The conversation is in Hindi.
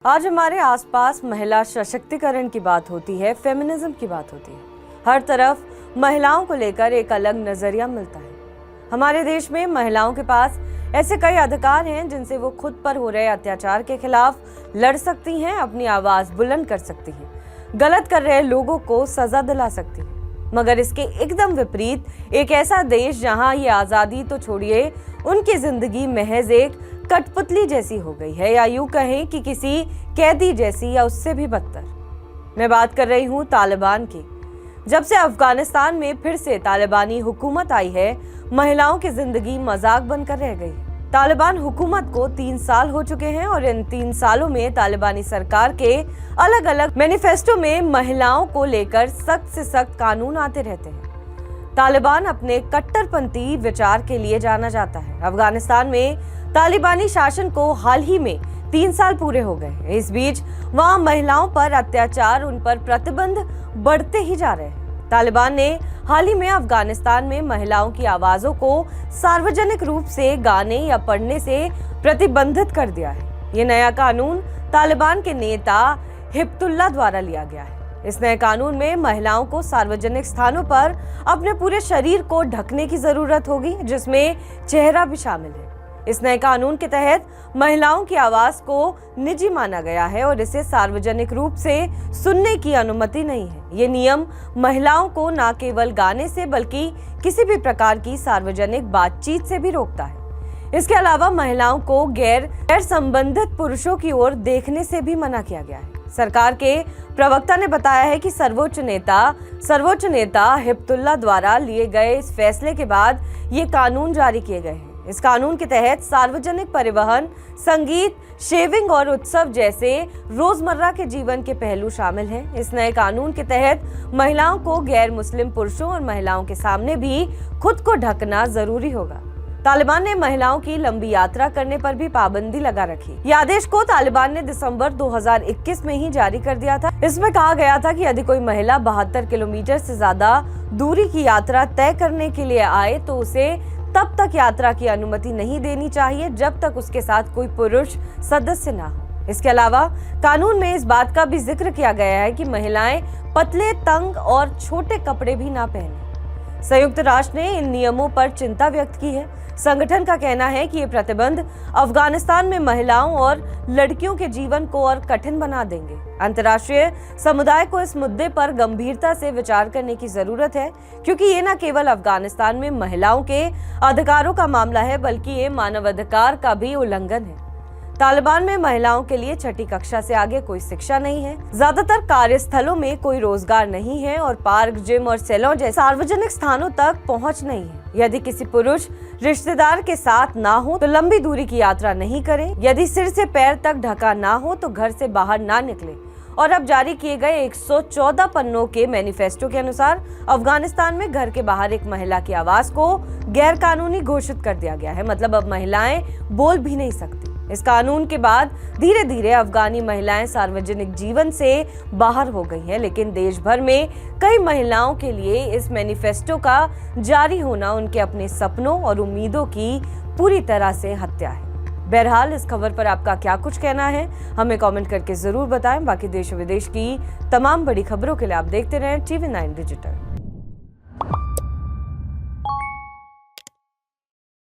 आज हमारे आसपास महिला सशक्तिकरण की बात होती है, फेमिनिज्म की बात होती है। हर तरफ महिलाओं को लेकर एक अलग नजरिया मिलता है। हमारे देश में महिलाओं के पास ऐसे कई अधिकार हैं जिनसे वो खुद पर हो रहे अत्याचार के खिलाफ लड़ सकती हैं, अपनी आवाज बुलंद कर सकती हैं, गलत कर रहे लोगों को सजा दिला सकती हैं। मगर इसके एकदम विपरीत एक ऐसा देश जहां ये आजादी तो छोड़िए, उनकी जिंदगी महज एक कठपुतली जैसी हो गई है, या यूं कहें कि किसी कैदी जैसी, या उससे भी बदतर। मैं बात कर रही हूं तालिबान की। जब से अफगानिस्तान में फिर से तालिबानी हुकूमत आई है, महिलाओं की जिंदगी मजाक बनकर रह गई है। तालिबान हुकूमत को 3 साल हो चुके हैं और इन 3 सालों में तालिबानी सरकार के अलग अलग मैनिफेस्टो में महिलाओं को लेकर सख्त से सख्त कानून आते रहते हैं। तालिबान अपने कट्टरपंथी विचार के लिए जाना जाता है। अफगानिस्तान में तालिबानी शासन को हाल ही में 3 साल पूरे हो गए। इस बीच वहां महिलाओं पर अत्याचार, उन पर प्रतिबंध बढ़ते ही जा रहे हैं। तालिबान ने हाल ही में अफगानिस्तान में महिलाओं की आवाजों को सार्वजनिक रूप से गाने या पढ़ने से प्रतिबंधित कर दिया है। ये नया कानून तालिबान के नेता हिब्बतुल्लाह द्वारा लिया गया है। इस नए कानून में महिलाओं को सार्वजनिक स्थानों पर अपने पूरे शरीर को ढकने की जरूरत होगी, जिसमें चेहरा भी शामिल है। इस नए कानून के तहत महिलाओं की आवाज को निजी माना गया है और इसे सार्वजनिक रूप से सुनने की अनुमति नहीं है। ये नियम महिलाओं को न केवल गाने से बल्कि किसी भी प्रकार की सार्वजनिक बातचीत से भी रोकता है। इसके अलावा महिलाओं को गैर संबंधित पुरुषों की ओर देखने से भी मना किया गया है। सरकार के प्रवक्ता ने बताया है कि सर्वोच्च नेता हिब्बतुल्लाह द्वारा लिए गए इस फैसले के बाद ये कानून जारी किए गए हैं। इस कानून के तहत सार्वजनिक परिवहन, संगीत, शेविंग और उत्सव जैसे रोजमर्रा के जीवन के पहलू शामिल हैं। इस नए कानून के तहत महिलाओं को गैर मुस्लिम पुरुषों और महिलाओं के सामने भी खुद को ढकना जरूरी होगा। तालिबान ने महिलाओं की लंबी यात्रा करने पर भी पाबंदी लगा रखी। यह आदेश को तालिबान ने दिसंबर 2021 में ही जारी कर दिया था। इसमें कहा गया था कि यदि कोई महिला 72 किलोमीटर से ज्यादा दूरी की यात्रा तय करने के लिए आए तो उसे तब तक यात्रा की अनुमति नहीं देनी चाहिए जब तक उसके साथ कोई पुरुष सदस्य ना हो। इसके अलावा कानून में इस बात का भी जिक्र किया गया है कि महिलाएं पतले, तंग और छोटे कपड़े भी ना पहने। संयुक्त राष्ट्र ने इन नियमों पर चिंता व्यक्त की है। संगठन का कहना है कि ये प्रतिबंध अफगानिस्तान में महिलाओं और लड़कियों के जीवन को और कठिन बना देंगे। अंतर्राष्ट्रीय समुदाय को इस मुद्दे पर गंभीरता से विचार करने की जरूरत है, क्योंकि ये न केवल अफगानिस्तान में महिलाओं के अधिकारों का मामला है, बल्कि ये मानवाधिकार का भी उल्लंघन है। तालिबान में महिलाओं के लिए 6ठी कक्षा से आगे कोई शिक्षा नहीं है। ज्यादातर कार्यस्थलों में कोई रोजगार नहीं है और पार्क, जिम और सैलून जैसे सार्वजनिक स्थानों तक पहुंच नहीं है। यदि किसी पुरुष रिश्तेदार के साथ ना हो तो लंबी दूरी की यात्रा नहीं करें। यदि सिर से पैर तक ढका ना हो तो घर से बाहर ना निकले। और अब जारी किए गए 114 पन्नों के मैनिफेस्टो के अनुसार अफगानिस्तान में घर के बाहर एक महिला की आवाज को गैर कानूनी घोषित कर दिया गया है। मतलब अब महिलाएं बोल भी नहीं सकती। इस कानून के बाद धीरे धीरे अफगानी महिलाएं सार्वजनिक जीवन से बाहर हो गई हैं, लेकिन देश भर में कई महिलाओं के लिए इस मैनिफेस्टो का जारी होना उनके अपने सपनों और उम्मीदों की पूरी तरह से हत्या है। बहरहाल इस खबर पर आपका क्या कुछ कहना है, हमें कमेंट करके जरूर बताएं। बाकी देश विदेश की तमाम बड़ी खबरों के लिए आप देखते रहें TV9 डिजिटल।